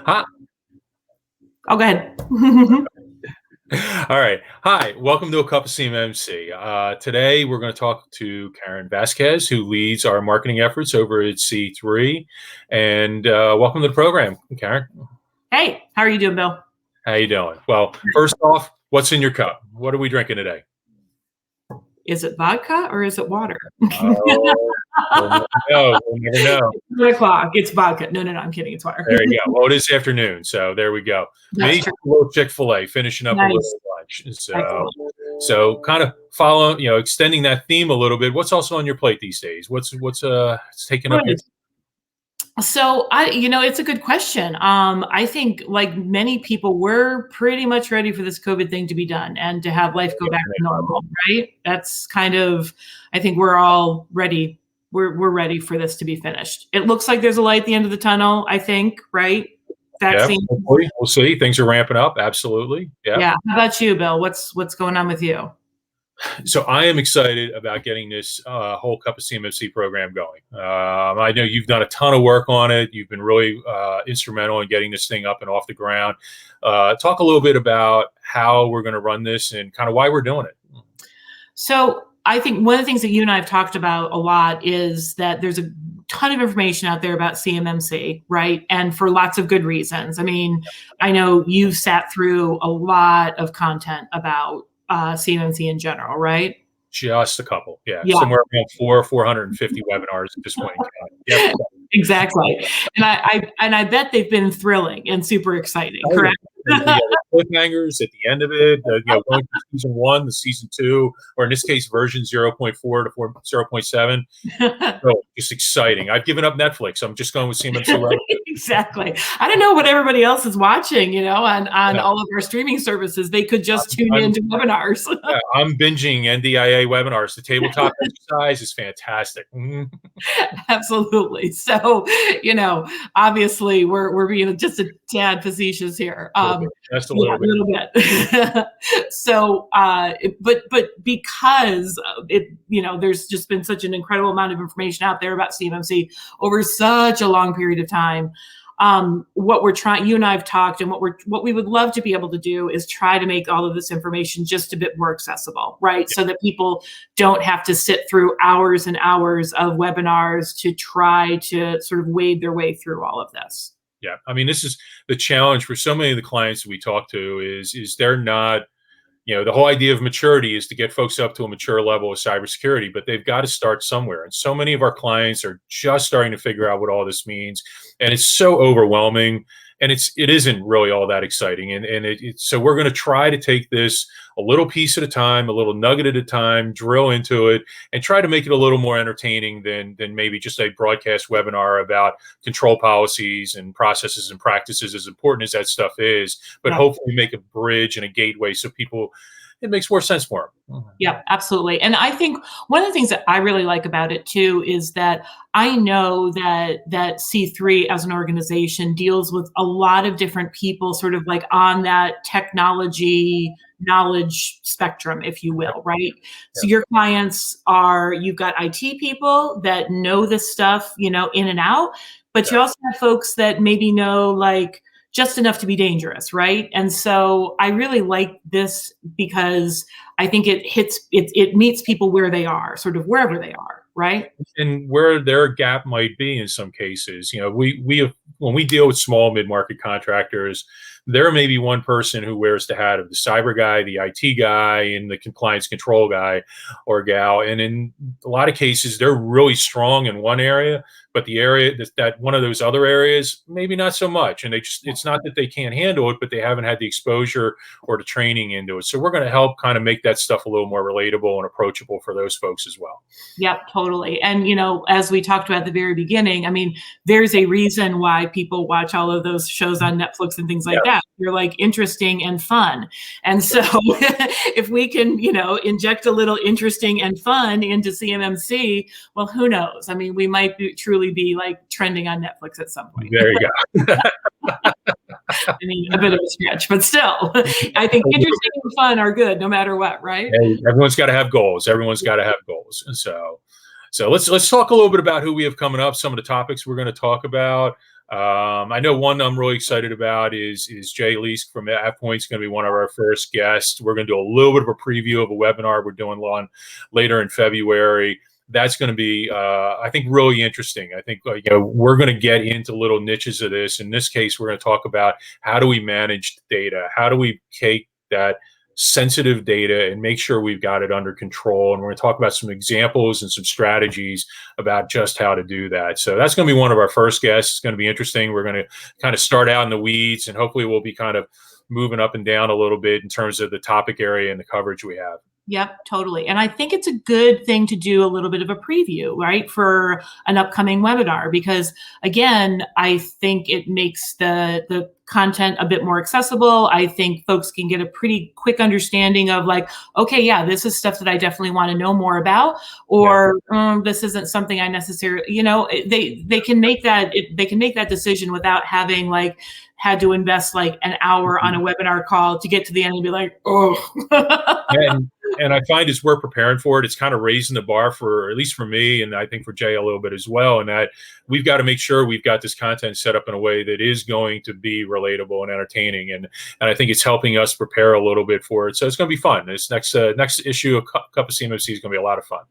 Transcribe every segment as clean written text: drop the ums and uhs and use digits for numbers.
Hi. Oh, go ahead. All right. Hi. Welcome to a Cup of CMMC. Today, we're going to talk to Karen Vasquez, who leads our marketing efforts over at C3. And welcome to the program, Karen. Hey, how are you doing, Bill? How you doing? Well, first off, what's in your cup? What are we drinking today? Is it vodka or is it water? Oh, we'll never know. We'll never know. It's 1 o'clock. It's vodka. No, I'm kidding. It's water. There you go. Well, it is afternoon, so there we go. That's Me, true. a little Chick-fil-A, finishing up a little Nice. lunch. Excellent. So kind of following, extending that theme a little bit. What's also on your plate these days? What's taking up your? Right. So it's a good question. I think like many people, we're pretty much ready for this COVID thing to be done and to have life go back to normal, right? That's kind of, I think we're all ready. We're ready for this to be finished. It looks like there's a light at the end of the tunnel, I think, right? Yeah, Vaccine. hopefully. We'll see. Things are ramping up. Absolutely. Yeah. Yeah. How about you, Bill? What's going on with you? So I am excited about getting this whole Cup of CMMC program going. I know you've done a ton of work on it. You've been really instrumental in getting this thing up and off the ground. Talk a little bit about how we're going to run this and kind of why we're doing it. So I think one of the things that you and I have talked about a lot is that there's a ton of information out there about CMMC, right? And for lots of good reasons. I mean, I know you've sat through a lot of content about CMMC in general, right? Just a couple, yeah. Yeah. Somewhere around 450 webinars at this point in time. Yep. Exactly. And I bet they've been thrilling and super exciting, correct? The cliffhangers at the end of it, going from season 1 to season 2, or in this case, version 0.4 to 0.7. So just exciting. I've given up Netflix. I'm just going with CMMC. Exactly. I don't know what everybody else is watching, on all of our streaming services. They could just tune into webinars. Yeah, I'm binging NDIA webinars. The tabletop exercise is fantastic. Absolutely. So, obviously we're being just a tad facetious here. Just a little bit. So, but because there's just been such an incredible amount of information out there about CMMC over such a long period of time. What we're trying, you and I have talked, and what we would love to be able to do is try to make all of this information just a bit more accessible, right? So that people don't have to sit through hours and hours of webinars to try to sort of wade their way through all of this. Yeah, I mean, this is the challenge for so many of the clients that we talk to is they're not, the whole idea of maturity is to get folks up to a mature level of cybersecurity, but they've got to start somewhere. And so many of our clients are just starting to figure out what all this means. And it's so overwhelming, and it isn't really all that exciting. So we're going to try to take this a little piece at a time, a little nugget at a time, drill into it, and try to make it a little more entertaining than maybe just a broadcast webinar about control policies and processes and practices, as important as that stuff is, but hopefully make a bridge and a gateway so it makes more sense for them. Yeah, absolutely. And I think one of the things that I really like about it too is that I know that C3 as an organization deals with a lot of different people sort of like on that technology knowledge spectrum, if you will, right? So your clients you've got IT people that know this stuff, in and out, but you also have folks that maybe know like just enough to be dangerous, right? And so I really like this because I think it meets people where they are, sort of wherever they are, right? And where their gap might be in some cases. When we deal with small mid-market contractors, there may be one person who wears the hat of the cyber guy, the IT guy, and the compliance control guy or gal. And in a lot of cases, they're really strong in one area, but the area that one of those other areas, maybe not so much. And it's not that they can't handle it, but they haven't had the exposure or the training into it. So we're going to help kind of make that stuff a little more relatable and approachable for those folks as well. Yep, totally. And, as we talked about at the very beginning, I mean, there's a reason why people watch all of those shows on Netflix and things like that. They're like interesting and fun. And so if we can, inject a little interesting and fun into CMMC, well, who knows? I mean, we might truly be like trending on Netflix at some point. There you go. I mean, a bit of a stretch, but still, I think interesting and fun are good no matter what, right? Hey, everyone's got to have goals. Everyone's got to have goals. And so let's talk a little bit about who we have coming up, some of the topics we're going to talk about. I know one I'm really excited about is Jay Leask from AvePoint's going to be one of our first guests. We're going to do a little bit of a preview of a webinar we're doing later in February. That's going to be, I think, really interesting. I think we're going to get into little niches of this. In this case, we're going to talk about how do we manage data? How do we take that sensitive data and make sure we've got it under control? And we're going to talk about some examples and some strategies about just how to do that. So that's going to be one of our first guests. It's going to be interesting. We're going to kind of start out in the weeds, and hopefully we'll be kind of moving up and down a little bit in terms of the topic area and the coverage we have. Yep, totally. And I think it's a good thing to do a little bit of a preview, right, for an upcoming webinar, because again, I think it makes the content a bit more accessible. I think folks can get a pretty quick understanding of like, okay, yeah, this is stuff that I definitely want to know more about, or this isn't something I necessarily, they can make that decision without having like had to invest like an hour on a webinar call to get to the end and be like, oh. And I find as we're preparing for it, it's kind of raising the bar for, at least for me, and I think for Jay a little bit as well, and that we've got to make sure we've got this content set up in a way that is going to be relatable and entertaining. And I think it's helping us prepare a little bit for it. So it's going to be fun. This next issue of Cup of CMMC is going to be a lot of fun.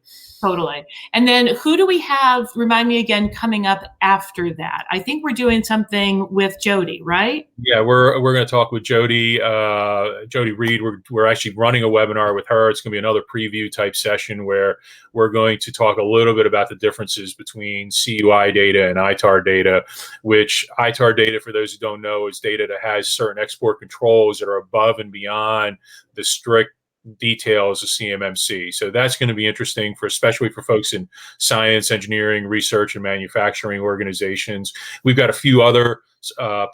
Totally. And then who do we have, remind me again, coming up after that? I think we're doing something with Jody, right? Yeah, we're going to talk with Jody Reed. We're actually running a webinar with her. It's going to be another preview type session where we're going to talk a little bit about the differences between CUI data and ITAR data, which ITAR data, for those who don't know, is data that has certain export controls that are above and beyond the strict details of CMMC. So that's going to be interesting especially for folks in science, engineering, research, and manufacturing organizations. We've got a few other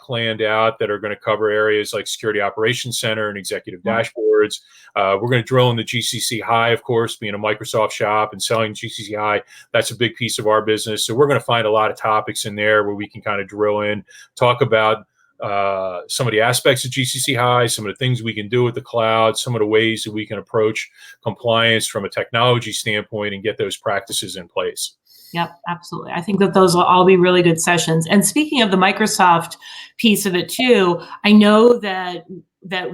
planned out that are going to cover areas like Security Operations Center and executive dashboards. We're going to drill in the GCC High, of course, being a Microsoft shop and selling GCC High. That's a big piece of our business. So we're going to find a lot of topics in there where we can kind of drill in, talk about some of the aspects of GCC High, some of the things we can do with the cloud, some of the ways that we can approach compliance from a technology standpoint and get those practices in place. Yep, absolutely. I think that those will all be really good sessions. And speaking of the Microsoft piece of it too, I know that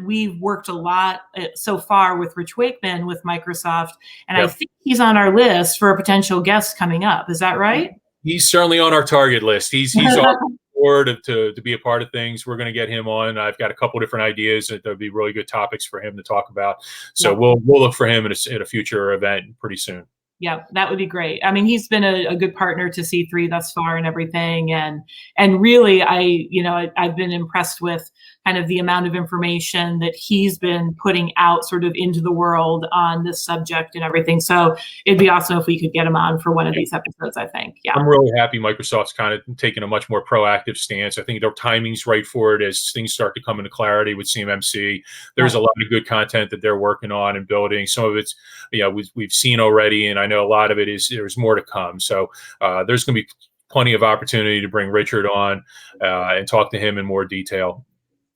we've worked a lot so far with Rich Wakeman with Microsoft, and I think he's on our list for a potential guest coming up. Is that right? He's certainly on our target list. He's on board to be a part of things. We're going to get him on. I've got a couple different ideas that there'll be really good topics for him to talk about. So we'll look for him at a future event pretty soon. Yeah, that would be great. I mean, he's been a good partner to C3 thus far and everything. And really, I've been impressed with kind of the amount of information that he's been putting out sort of into the world on this subject and everything. So it'd be awesome if we could get him on for one of these episodes, I think. Yeah. I'm really happy Microsoft's kind of taking a much more proactive stance. I think their timing's right for it as things start to come into clarity with CMMC. There's a lot of good content that they're working on and building. Some of it's, we've seen already, and I know a lot of it there's more to come. So there's going to be plenty of opportunity to bring Richard on and talk to him in more detail.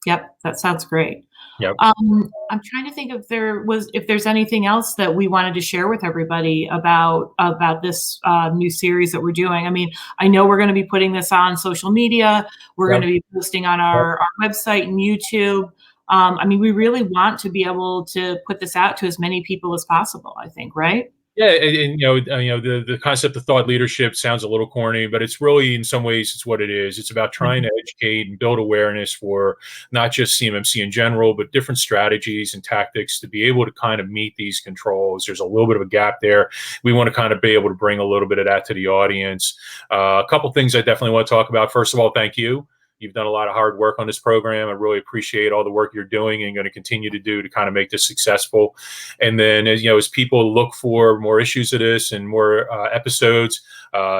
Yep, that sounds great. Yep. I'm trying to think if there's anything else that we wanted to share with everybody about this new series that we're doing. I mean, I know we're going to be putting this on social media. We're going to be posting on our website and YouTube. I mean, we really want to be able to put this out to as many people as possible, I think, right? Yeah, and the concept of thought leadership sounds a little corny, but it's really, in some ways, it's what it is. It's about trying to educate and build awareness for not just CMMC in general, but different strategies and tactics to be able to kind of meet these controls. There's a little bit of a gap there. We want to kind of be able to bring a little bit of that to the audience. A couple things I definitely want to talk about. First of all, thank you. You've done a lot of hard work on this program. I really appreciate all the work you're doing and going to continue to do to kind of make this successful. And then, as people look for more issues of this and more episodes,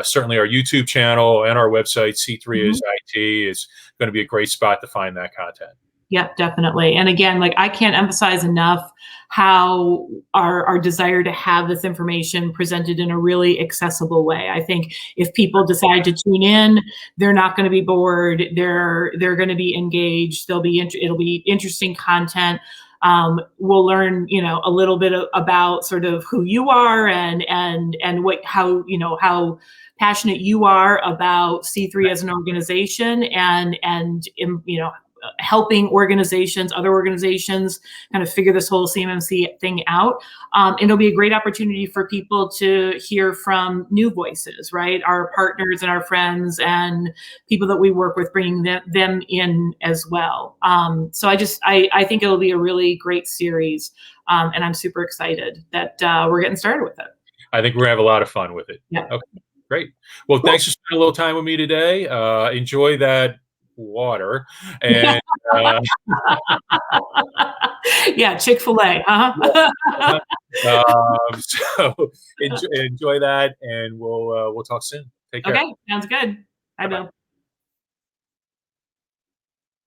certainly our YouTube channel and our website, C3 is IT, is going to be a great spot to find that content. Yep, definitely. And again, like, I can't emphasize enough how our desire to have this information presented in a really accessible way. I think if people decide to tune in, they're not going to be bored. They're going to be engaged. It'll be interesting content. We'll learn, a little bit about sort of who you are and how passionate you are about C3 as an organization and helping other organizations kind of figure this whole CMMC thing out. And it'll be a great opportunity for people to hear from new voices, right? Our partners and our friends and people that we work with, bringing them in as well. So I think it'll be a really great series. And I'm super excited that we're getting started with it. I think we're gonna have a lot of fun with it. Yeah. Okay, great. Well, thanks for spending a little time with me today. Enjoy that water, and yeah, Chick-fil-A. so enjoy that, and we'll talk soon. Take care. Okay, sounds good. Bye, Bye-bye. Bill.